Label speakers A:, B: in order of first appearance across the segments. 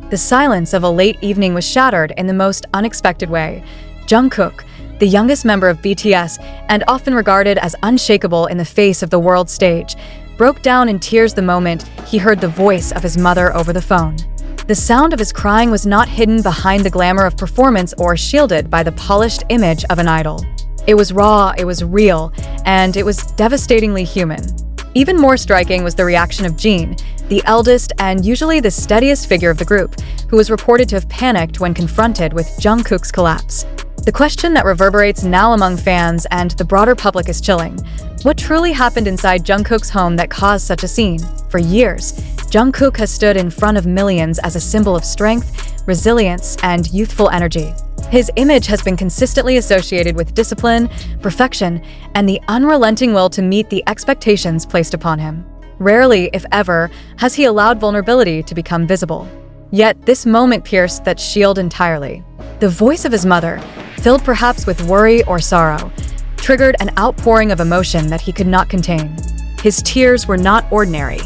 A: The silence of a late evening was shattered in the most unexpected way. Jungkook, the youngest member of BTS and often regarded as unshakable in the face of the world stage, broke down in tears the moment he heard the voice of his mother over the phone. The sound of his crying was not hidden behind the glamour of performance or shielded by the polished image of an idol. It was raw, it was real, and it was devastatingly human. Even more striking was the reaction of Jin, the eldest and usually the steadiest figure of the group, who was reported to have panicked when confronted with Jungkook's collapse. The question that reverberates now among fans and the broader public is chilling. What truly happened inside Jungkook's home that caused such a scene? For years, Jungkook has stood in front of millions as a symbol of strength, resilience, and youthful energy. His image has been consistently associated with discipline, perfection, and the unrelenting will to meet the expectations placed upon him. Rarely, if ever, has he allowed vulnerability to become visible. Yet this moment pierced that shield entirely. The voice of his mother, filled perhaps with worry or sorrow, triggered an outpouring of emotion that he could not contain. His tears were not ordinary.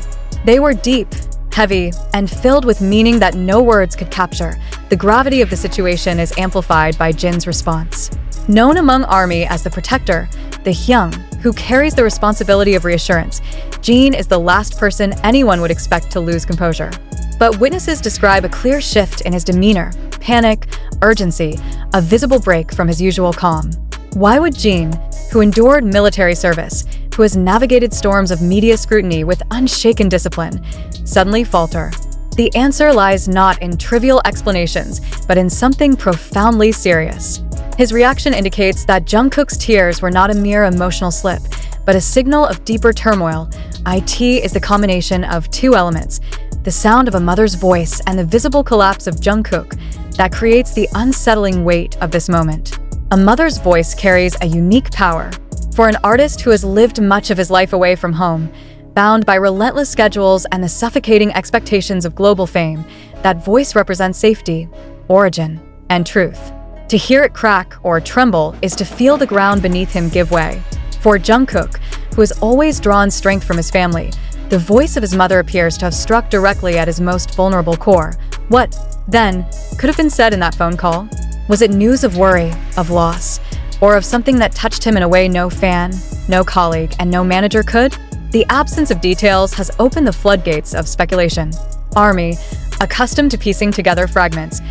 A: They were deep, heavy, and filled with meaning that no words could capture. The gravity of the situation is amplified by Jin's response. Known among ARMY as the protector, the Hyung, who carries the responsibility of reassurance, Jin is the last person anyone would expect to lose composure. But witnesses describe a clear shift in his demeanor, panic, urgency, a visible break from his usual calm. Why would Jin, who endured military service, who has navigated storms of media scrutiny with unshaken discipline, suddenly falter? The answer lies not in trivial explanations, but in something profoundly serious. His reaction indicates that Jungkook's tears were not a mere emotional slip, but a signal of deeper turmoil. IT is the combination of two elements: the sound of a mother's voice and the visible collapse of Jungkook, that creates the unsettling weight of this moment. A mother's voice carries a unique power. For an artist who has lived much of his life away from home, bound by relentless schedules and the suffocating expectations of global fame, that voice represents safety, origin, and truth. To hear it crack or tremble is to feel the ground beneath him give way. For Jungkook, who has always drawn strength from his family, the voice of his mother appears to have struck directly at his most vulnerable core. What, then, could have been said in that phone call? Was it news of worry, of loss, or of something that touched him in a way no fan, no colleague, and no manager could? The absence of details has opened the floodgates of speculation. ARMY, accustomed to piecing together fragments,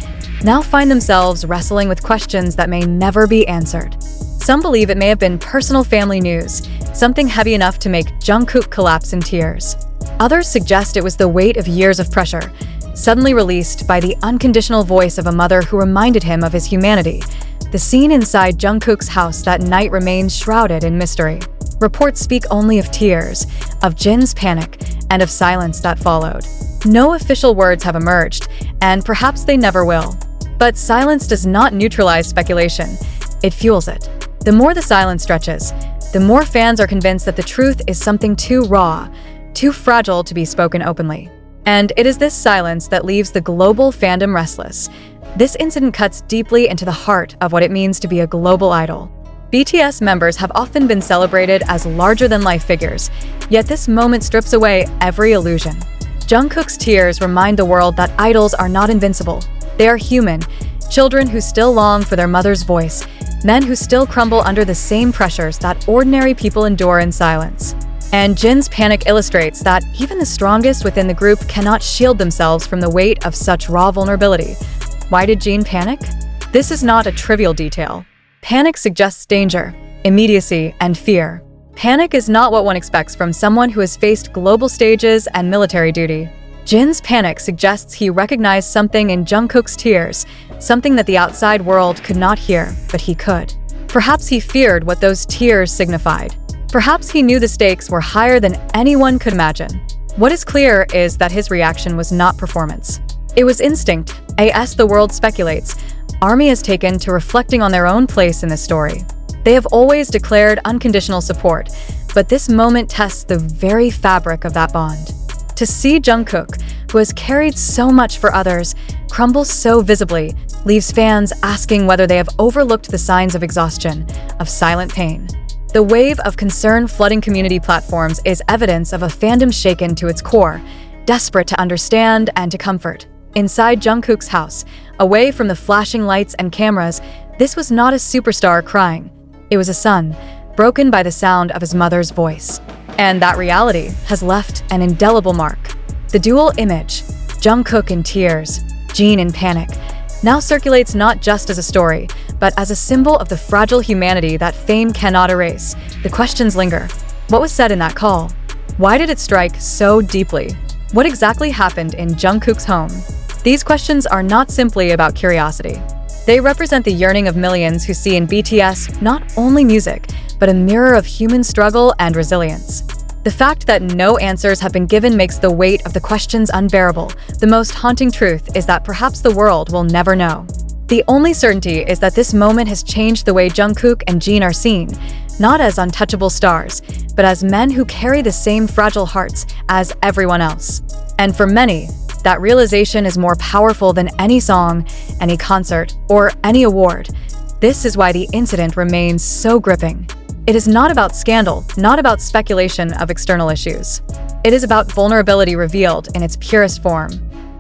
A: now find themselves wrestling with questions that may never be answered. Some believe it may have been personal family news, something heavy enough to make Jungkook collapse in tears. Others suggest it was the weight of years of pressure, suddenly released by the unconditional voice of a mother who reminded him of his humanity. The scene inside Jungkook's house that night remains shrouded in mystery. Reports speak only of tears, of Jin's panic, and of silence that followed. No official words have emerged, and perhaps they never will. But silence does not neutralize speculation. It fuels it. The more the silence stretches, the more fans are convinced that the truth is something too raw, too fragile to be spoken openly. And it is this silence that leaves the global fandom restless. This incident cuts deeply into the heart of what it means to be a global idol. BTS members have often been celebrated as larger-than-life figures, yet this moment strips away every illusion. Jungkook's tears remind the world that idols are not invincible. They are human, children who still long for their mother's voice, men who still crumble under the same pressures that ordinary people endure in silence. And Jin's panic illustrates that even the strongest within the group cannot shield themselves from the weight of such raw vulnerability. Why did Jin panic? This is not a trivial detail. Panic suggests danger, immediacy, and fear. Panic is not what one expects from someone who has faced global stages and military duty. Jin's panic suggests he recognized something in Jungkook's tears, something that the outside world could not hear, but he could. Perhaps he feared what those tears signified. Perhaps he knew the stakes were higher than anyone could imagine. What is clear is that his reaction was not performance. It was instinct, as the world speculates. ARMY has taken to reflecting on their own place in this story. They have always declared unconditional support, but this moment tests the very fabric of that bond. To see Jungkook, who has carried so much for others, crumble so visibly, leaves fans asking whether they have overlooked the signs of exhaustion, of silent pain. The wave of concern flooding community platforms is evidence of a fandom shaken to its core, desperate to understand and to comfort. Inside Jungkook's house, away from the flashing lights and cameras, this was not a superstar crying. It was a son, broken by the sound of his mother's voice. And that reality has left an indelible mark. The dual image, Jungkook in tears, Jin in panic, now circulates not just as a story, but as a symbol of the fragile humanity that fame cannot erase. The questions linger. What was said in that call? Why did it strike so deeply? What exactly happened in Jungkook's home? These questions are not simply about curiosity. They represent the yearning of millions who see in BTS not only music, but a mirror of human struggle and resilience. The fact that no answers have been given makes the weight of the questions unbearable. The most haunting truth is that perhaps the world will never know. The only certainty is that this moment has changed the way Jungkook and Jin are seen, not as untouchable stars, but as men who carry the same fragile hearts as everyone else. And for many, that realization is more powerful than any song, any concert, or any award. This is why the incident remains so gripping. It is not about scandal, not about speculation of external issues. It is about vulnerability revealed in its purest form.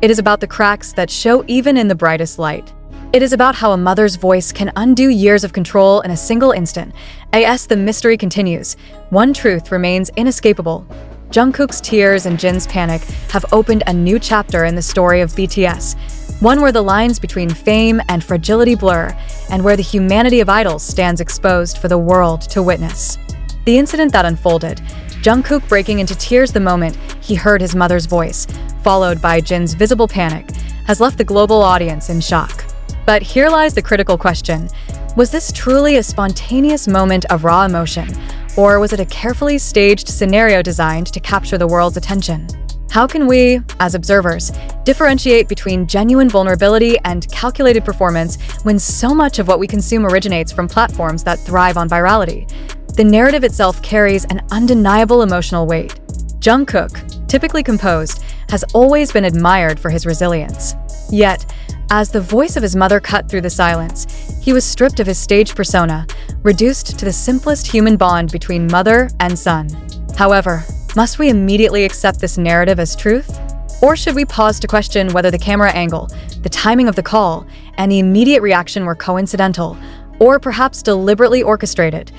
A: It is about the cracks that show even in the brightest light. It is about how a mother's voice can undo years of control in a single instant. As the mystery continues, one truth remains inescapable. Jungkook's tears and Jin's panic have opened a new chapter in the story of BTS, one where the lines between fame and fragility blur, and where the humanity of idols stands exposed for the world to witness. The incident that unfolded, Jungkook breaking into tears the moment he heard his mother's voice, followed by Jin's visible panic, has left the global audience in shock. But here lies the critical question. Was this truly a spontaneous moment of raw emotion, or was it a carefully staged scenario designed to capture the world's attention? How can we, as observers, differentiate between genuine vulnerability and calculated performance when so much of what we consume originates from platforms that thrive on virality? The narrative itself carries an undeniable emotional weight. Jungkook, typically composed, has always been admired for his resilience. Yet, as the voice of his mother cut through the silence, he was stripped of his stage persona, reduced to the simplest human bond between mother and son. However, must we immediately accept this narrative as truth? Or should we pause to question whether the camera angle, the timing of the call, and the immediate reaction were coincidental, or perhaps deliberately orchestrated?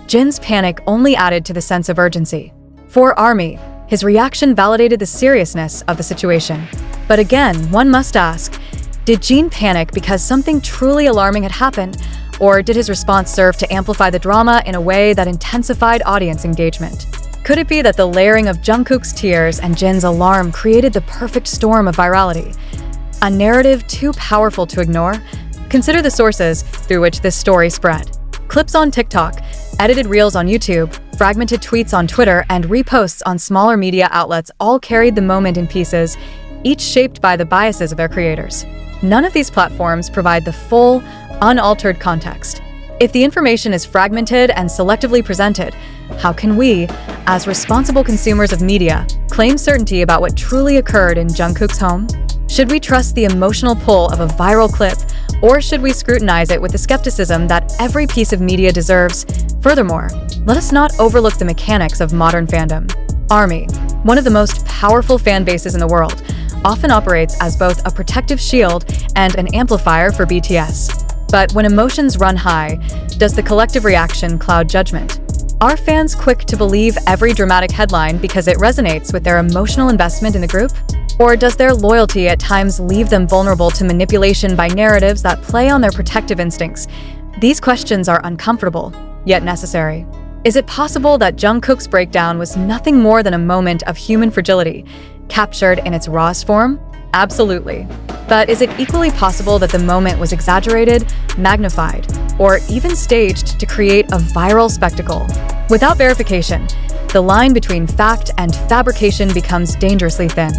A: Jin's panic only added to the sense of urgency. For ARMY, his reaction validated the seriousness of the situation. But again, one must ask, did Jin panic because something truly alarming had happened, or did his response serve to amplify the drama in a way that intensified audience engagement? Could it be that the layering of Jungkook's tears and Jin's alarm created the perfect storm of virality? A narrative too powerful to ignore? Consider the sources through which this story spread. Clips on TikTok, edited reels on YouTube, fragmented tweets on Twitter, and reposts on smaller media outlets all carried the moment in pieces, each shaped by the biases of their creators. None of these platforms provide the full, unaltered context. If the information is fragmented and selectively presented, how can we, as responsible consumers of media, claim certainty about what truly occurred in Jungkook's home? Should we trust the emotional pull of a viral clip, or should we scrutinize it with the skepticism that every piece of media deserves? Furthermore, let us not overlook the mechanics of modern fandom. ARMY, one of the most powerful fan bases in the world, often operates as both a protective shield and an amplifier for BTS. But when emotions run high, does the collective reaction cloud judgment? Are fans quick to believe every dramatic headline because it resonates with their emotional investment in the group? Or does their loyalty at times leave them vulnerable to manipulation by narratives that play on their protective instincts? These questions are uncomfortable, yet necessary. Is it possible that Jungkook's breakdown was nothing more than a moment of human fragility, captured in its rawest form? Absolutely. But is it equally possible that the moment was exaggerated, magnified, or even staged to create a viral spectacle? Without verification, the line between fact and fabrication becomes dangerously thin.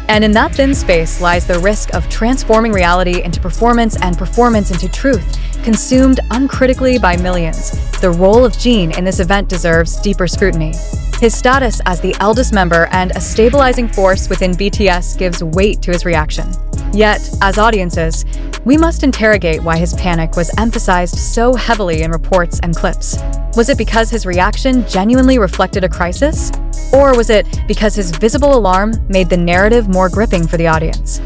A: And in that thin space lies the risk of transforming reality into performance and performance into truth, consumed uncritically by millions. The role of Jin in this event deserves deeper scrutiny. His status as the eldest member and a stabilizing force within BTS gives weight to his reaction. Yet, as audiences, we must interrogate why his panic was emphasized so heavily in reports and clips. Was it because his reaction genuinely reflected a crisis? Or was it because his visible alarm made the narrative more gripping for the audience?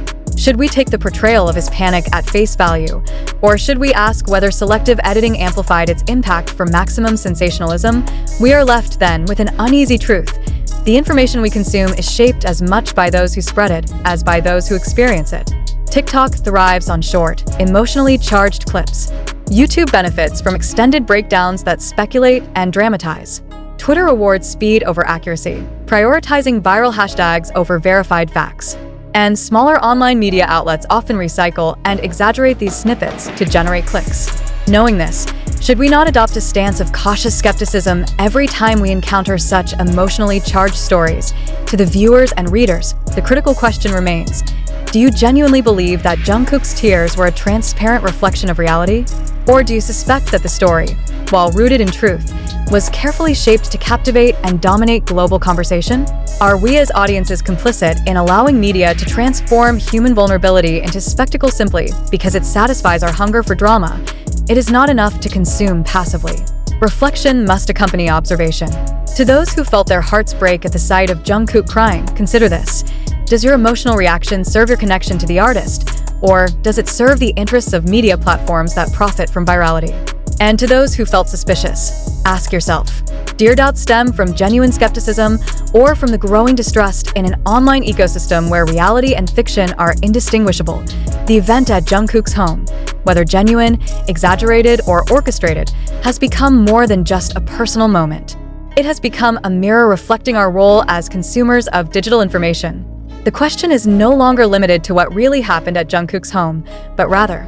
A: Should we take the portrayal of his panic at face value? Or should we ask whether selective editing amplified its impact for maximum sensationalism? We are left, then, with an uneasy truth. The information we consume is shaped as much by those who spread it as by those who experience it. TikTok thrives on short, emotionally charged clips. YouTube benefits from extended breakdowns that speculate and dramatize. Twitter rewards speed over accuracy, prioritizing viral hashtags over verified facts. And smaller online media outlets often recycle and exaggerate these snippets to generate clicks. Knowing this, should we not adopt a stance of cautious skepticism every time we encounter such emotionally charged stories? To the viewers and readers, the critical question remains: do you genuinely believe that Jungkook's tears were a transparent reflection of reality? Or do you suspect that the story, while rooted in truth, was carefully shaped to captivate and dominate global conversation? Are we as audiences complicit in allowing media to transform human vulnerability into spectacle simply because it satisfies our hunger for drama? It is not enough to consume passively. Reflection must accompany observation. To those who felt their hearts break at the sight of Jungkook crying, consider this. Does your emotional reaction serve your connection to the artist? Or does it serve the interests of media platforms that profit from virality? And to those who felt suspicious, ask yourself, do your doubts stem from genuine skepticism or from the growing distrust in an online ecosystem where reality and fiction are indistinguishable? The event at Jungkook's home, whether genuine, exaggerated, or orchestrated, has become more than just a personal moment. It has become a mirror reflecting our role as consumers of digital information. The question is no longer limited to what really happened at Jungkook's home, but rather,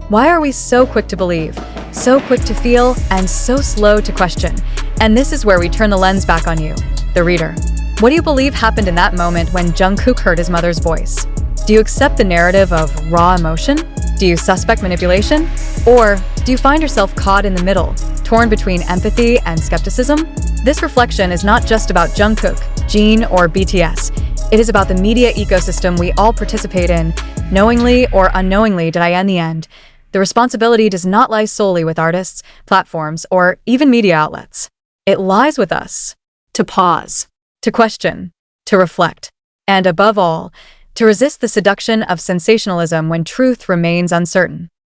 A: why are we so quick to believe, so quick to feel, and so slow to question? And this is where we turn the lens back on you, the reader. What do you believe happened in that moment when Jungkook heard his mother's voice? Do you accept the narrative of raw emotion? Do you suspect manipulation? Or do you find yourself caught in the middle, torn between empathy and skepticism? This reflection is not just about Jungkook, Jin, or BTS. It is about the media ecosystem we all participate in, knowingly or unknowingly. In the end, the responsibility does not lie solely with artists, platforms, or even media outlets. It lies with us. To pause, to question, to reflect, and above all, to resist the seduction of sensationalism when truth remains uncertain.